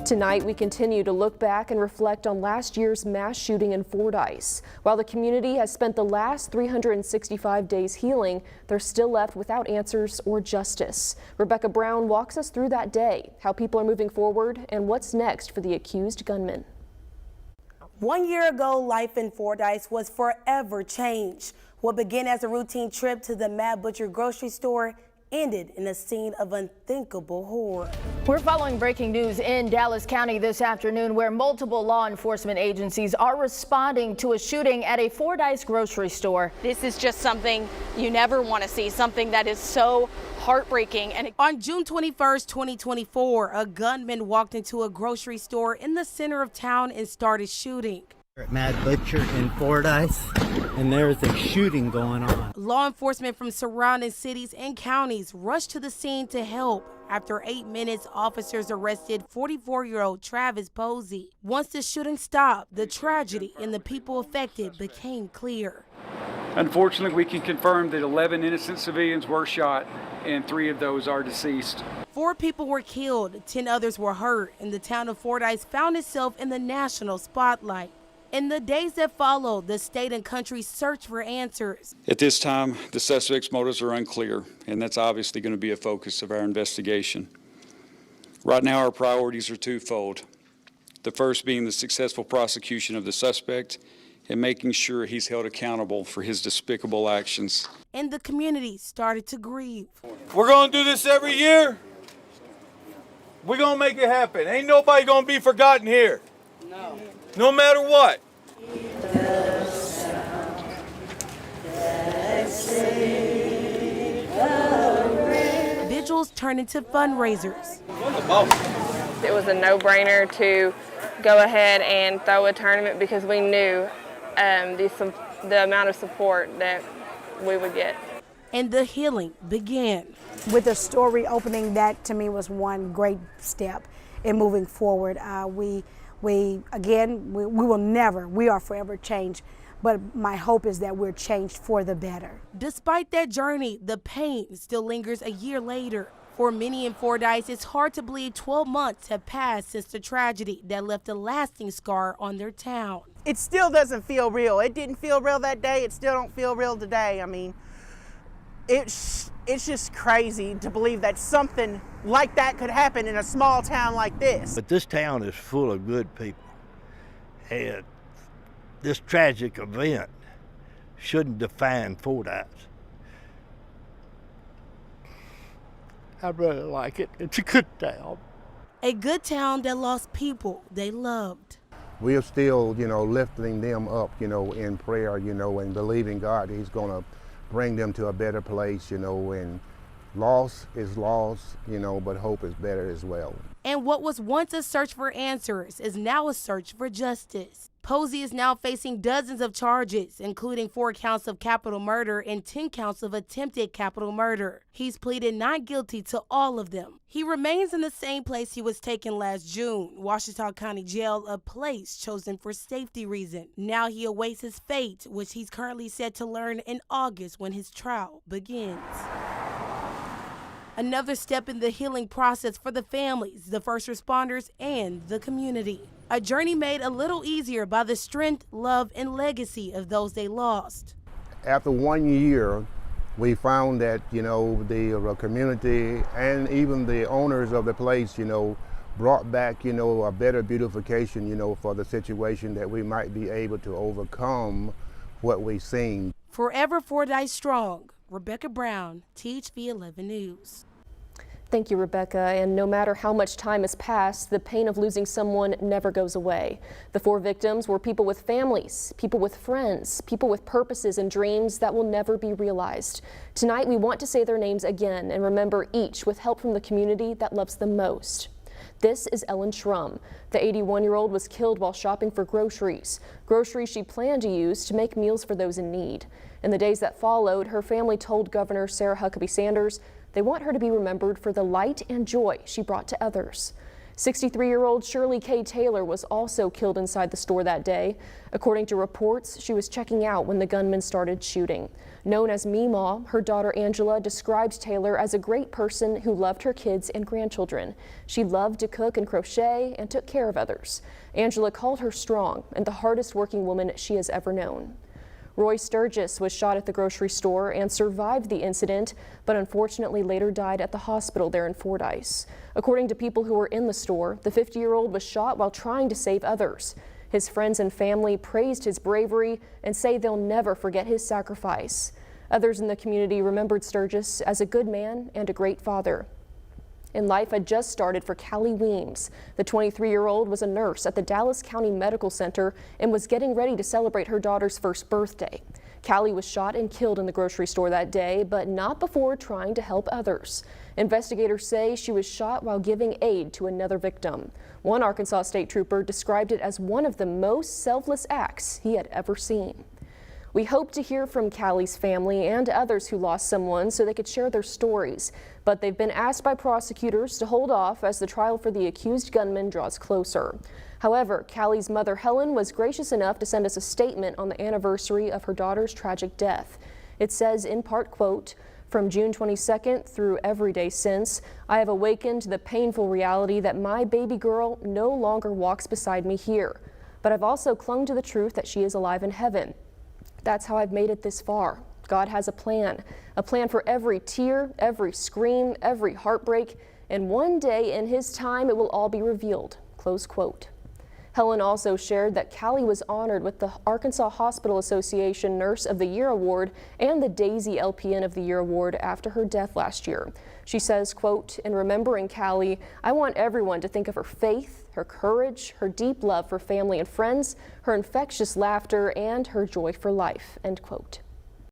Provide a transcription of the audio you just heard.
Tonight, we continue to look back and reflect on last year's mass shooting in Fordyce. While the community has spent the last 365 days healing, they're still left without answers or justice. Rebecca Brown walks us through that day, how people are moving forward, and what's next for the accused gunman. 1 year ago, life in Fordyce was forever changed. What began as a routine trip to the Mad Butcher grocery store ended in a scene of unthinkable horror. We're following breaking news in Dallas County this afternoon, where multiple law enforcement agencies are responding to a shooting at a Fordyce grocery store. This is just something you never want to see, something that is so heartbreaking. And on June 21st, 2024, a gunman walked into a grocery store in the center of town and started shooting. At Mad Butcher in Fordyce, and there's a shooting going on. Law enforcement from surrounding cities and counties rushed to the scene to help. After 8 minutes, officers arrested 44-year-old Travis Posey. Once the shooting stopped, the tragedy and the people affected became clear. Unfortunately, we can confirm that 11 innocent civilians were shot, and 3 of those are deceased. 4 people were killed, 10 others were hurt, and the town of Fordyce found itself in the national spotlight. In the days that followed, the state and country searched for answers. At this time, the suspect's motives are unclear, and that's obviously going to be a focus of our investigation. Right now, our priorities are twofold. The first being the successful prosecution of the suspect and making sure he's held accountable for his despicable actions. And the community started to grieve. We're going to do this every year. We're going to make it happen. Ain't nobody going to be forgotten here. No matter what. Vigils turned into fundraisers. It was a no-brainer to go ahead and throw a tournament because we knew the amount of support that we would get. And the healing began. With the store reopening, that to me was one great step in moving forward. We will never, we are forever changed, but my hope is that we're changed for the better. Despite that journey, the pain still lingers a year later. For many in Fordyce, it's hard to believe 12 months have passed since the tragedy that left a lasting scar on their town. It still doesn't feel real. It didn't feel real that day. It still don't feel real today. I mean, it's just crazy to believe that something like that could happen in a small town like this. But this town is full of good people, and this tragic event shouldn't define Fordyce. I really like it. It's a good town. A good town that lost people they loved. We are still, lifting them up, in prayer, and believing God He's going to bring them to a better place, and loss is loss, but hope is better as well. And what was once a search for answers is now a search for justice. Posey is now facing dozens of charges, including 4 counts of capital murder and 10 counts of attempted capital murder. He's pleaded not guilty to all of them. He remains in the same place he was taken last June, Washita County Jail, a place chosen for safety reasons. Now he awaits his fate, which he's currently set to learn in August when his trial begins. Another step in the healing process for the families, the first responders, and the community. A journey made a little easier by the strength, love, and legacy of those they lost. After 1 year, we found that, the community and even the owners of the place, brought back, a better beautification, for the situation that we might be able to overcome what we've seen. Forever Fordyce strong. Rebecca Brown, THV 11 News. Thank you, Rebecca. And no matter how much time has passed, the pain of losing someone never goes away. The 4 victims were people with families, people with friends, people with purposes and dreams that will never be realized. Tonight, we want to say their names again and remember each with help from the community that loves them most. This is Ellen Schrum. The 81-year-old was killed while shopping for groceries she planned to use to make meals for those in need. In the days that followed, her family told Governor Sarah Huckabee Sanders they want her to be remembered for the light and joy she brought to others. 63-year-old Shirley K. Taylor was also killed inside the store that day. According to reports, she was checking out when the gunman started shooting. Known as Meemaw, her daughter Angela described Taylor as a great person who loved her kids and grandchildren. She loved to cook and crochet and took care of others. Angela called her strong and the hardest working woman she has ever known. Roy Sturgis was shot at the grocery store and survived the incident, but unfortunately later died at the hospital there in Fordyce. According to people who were in the store, the 50-year-old was shot while trying to save others. His friends and family praised his bravery and say they'll never forget his sacrifice. Others in the community remembered Sturgis as a good man and a great father. And life had just started for Callie Weems. The 23-year-old was a nurse at the Dallas County Medical Center and was getting ready to celebrate her daughter's first birthday. Callie was shot and killed in the grocery store that day, but not before trying to help others. Investigators say she was shot while giving aid to another victim. One Arkansas state trooper described it as one of the most selfless acts he had ever seen. We hope to hear from Callie's family and others who lost someone so they could share their stories, but they've been asked by prosecutors to hold off as the trial for the accused gunman draws closer. However, Callie's mother Helen was gracious enough to send us a statement on the anniversary of her daughter's tragic death. It says in part, quote, "From June 22nd through every day since, I have awakened to the painful reality that my baby girl no longer walks beside me here, but I've also clung to the truth that she is alive in heaven. That's how I've made it this far. God has a plan for every tear, every scream, every heartbreak, and one day in His time it will all be revealed," close quote. Helen also shared that Callie was honored with the Arkansas Hospital Association Nurse of the Year Award and the Daisy LPN of the Year Award after her death last year. She says, quote, "In remembering Callie, I want everyone to think of her faith, her courage, her deep love for family and friends, her infectious laughter, and her joy for life," end quote.